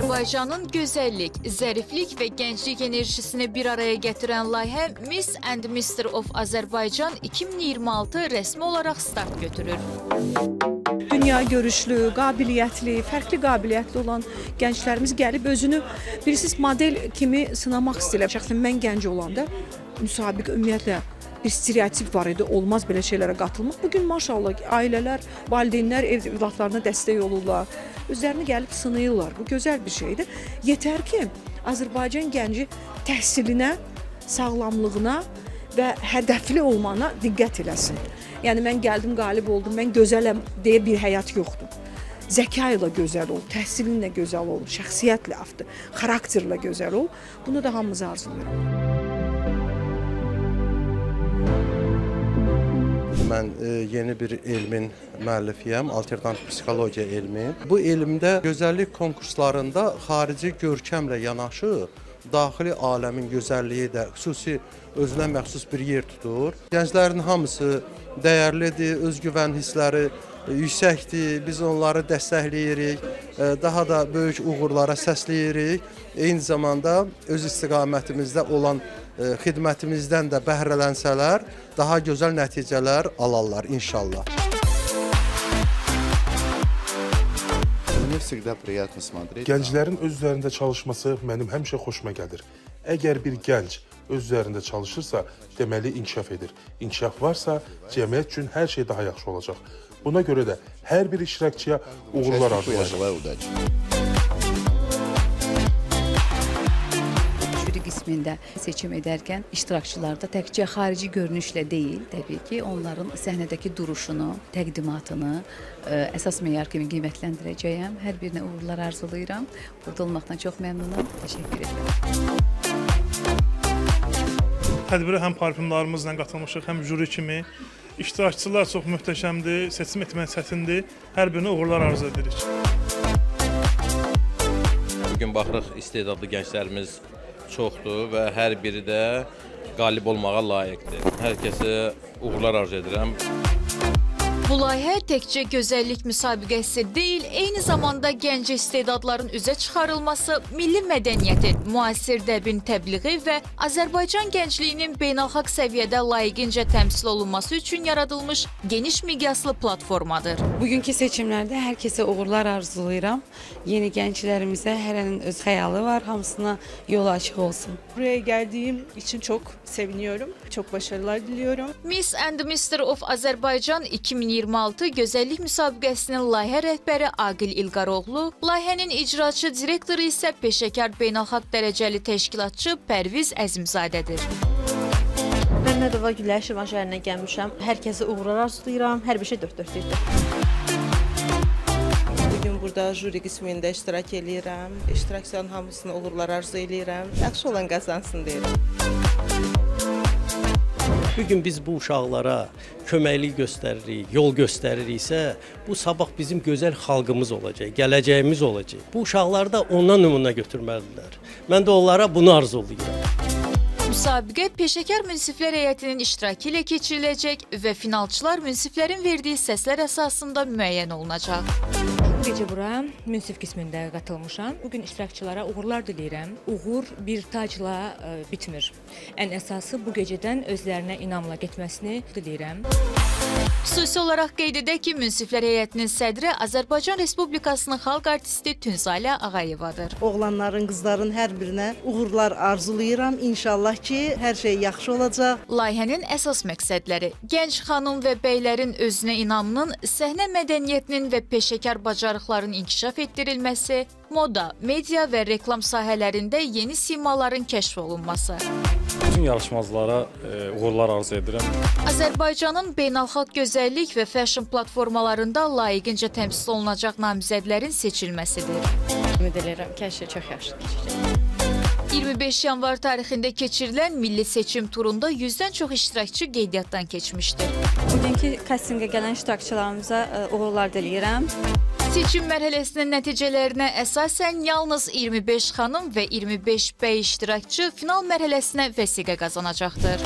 Azərbaycanın gözəllik, zəriflik və gənclik enerjisini bir araya gətirən layihə Miss and Mr. of Azərbaycan 2026 rəsmi olaraq start götürür. Dünya görüşlü, qabiliyyətli, fərqli qabiliyyətli olan gənclərimiz gəlib özünü bilirsiniz model kimi sınamaq istəyirlər. Şəxsən mən gənc olanda müsabiqə ümumiyyətlə bir stereotip var idi, olmaz belə şeylərə qatılmaq. Bugün maşallah ailələr, valideynlər evlatlarına dəstək olurlar, özlərini gəlib sınayırlar. Bu gözəl bir şeydir. Yetər ki, Azərbaycan gənci təhsilinə, sağlamlığına və hədəfli olmağına diqqət eləsin. Yəni mən gəldim, qalib oldum, mən gözələm deyə bir həyat yoxdur. Zəka ilə gözəl ol, təhsilinlə gözəl ol, şəxsiyyətlə, xarakterlə gözəl ol. Bunu da hamımız arzulayırıq. Mən yeni bir elmin müəllifiyəm, alternativ psixologiya elmi. Bu elmdə gözəllik konkurslarında xarici görkəmlə yanaşı, daxili aləmin gözəlliyi də xüsusi özünə məxsus bir yer tutur. Gənclərin hamısı dəyərlidir, özgüvən hissləri yüksəkdir, biz onları dəstəkləyirik, daha da böyük uğurlara səsləyirik. Eyni zamanda öz istiqamətimizdə olan xidmətimizdən də bəhrələnsələr, daha gözəl nəticələr alarlar inşallah. Gənclərin öz üzərində çalışması mənim həmişə xoşuma gəlir. Əgər bir gənc öz üzərində çalışırsa, deməli inkişaf edir. İnkişaf varsa, cəmiyyət üçün hər şey daha yaxşı olacaq. Buna görə də hər bir iştirakçıya uğurlar arzulayacaq. Qismində seçim edərkən iştirakçılarda təkcə xarici görünüşlə deyil, təbii ki, onların səhnədəki duruşunu, təqdimatını əsas meyar kimi qiymətləndirəcəyəm. Hər birinə uğurlar arzulayıram. Burada olmaqdan çox məmnunam. Təşəkkür edirəm. Tədbirə həm parfümlarımızla qatılmışıq, həm jüri kimi. İştirakçılar çox möhtəşəmdir, seçim etmək çətindir. Hər birinə uğurlar arzu edirik. Bugün baxırıq istedadlı gənclərimiz çoxdur və hər biri də qalib olmağa layiqdir. Hər kəsə uğurlar arzu edirəm. Bu layihə təkcə gözəllik müsabiqəsi deyil, eyni zamanda gənc istedadların üzə çıxarılması, milli mədəniyyətin, müasir dəbin təbliği və Azərbaycan gəncliyinin beynəlxalq səviyyədə layiqincə təmsil olunması üçün yaradılmış geniş miqyaslı platformadır. Bugünkü seçimlərdə hər kəsə uğurlar arzulayıram. Yeni gənclərimizə hərənin öz xəyalı var, hamısına yolu açıq olsun. Buraya geldiğim için çok seviniyorum. Çok başarılar diliyorum. Miss and Mr. of Azərbaycan 2026 gözəllik müsabiqəsinin layihə rəhbəri Aqil İlqaroğlu, layihənin icraçı direktoru isə peşəkar beynəlxalq dərəcəli təşkilatçı Pərviz Əzimzadədir. Məmmədova Gülər Şirvan şəhərinə gəlmişəm. Hər kəsə uğurlar arzulayıram. Hər bir şey dörd-dörtlükdür. Bugün burada jüri qismində iştirak edirəm. İştirakçıların hamısına uğurlar arzu edirəm. Yaxşı olan qazansın deyirəm. Bugün biz bu uşaqlara köməklik göstəririk, yol göstəririksə, bu sabah bizim gözəl xalqımız olacaq, gələcəyimiz olacaq. Bu uşaqları da ondan nümunə götürməlidirlər. Mən də onlara bunu arzulayıram. Müsabiqə peşəkar münsiflər heyətinin iştirakı ilə keçiriləcək və finalçılar münsiflərin verdiyi səslər əsasında müəyyən olunacaq. Bu gecə bura münsif qismində qatılmışam. Bugün iştirakçılara uğurlar diləyirəm. Uğur bir tacla bitmir. Ən əsası bu gecədən özlərinə inamla getməsini diləyirəm. Xüsusi olaraq qeyd edək ki, münsiflər heyətinin sədri Azərbaycan Respublikasının xalq artisti Tünzalə Ağayevadır. Oğlanların, qızların hər birinə uğurlar arzulayıram. İnşallah ki, hər şey yaxşı olacaq. Layihənin əsas məqsədləri gənc xanım və bəylərin özünə inamının, səhnə mədəniyyətinin və peşəkar bacarıqların inkişaf etdirilməsi, moda, media və reklam sahələrində yeni simaların kəşf olunması. Bütün yarışmacılara uğurlar arzu edirəm. Azərbaycanın beynəlxalq gözəllik və fashion platformalarında layiqincə təmsil olunacaq namizədlərin seçilməsidir. Ümid edirəm ki, hər şey çox yaxşı keçəcək. 25 yanvar tarixində keçirilən milli seçim turunda 100-dən çox iştirakçı qeydiyyatdan keçmişdir. Bugünkü kastinqə gələn iştirakçılarımıza uğurlar diləyirəm. Seçim mərhələsinin nəticələrinə əsasən yalnız 25 xanım və 25 bəy iştirakçı final mərhələsinə vəsiqə qazanacaqdır.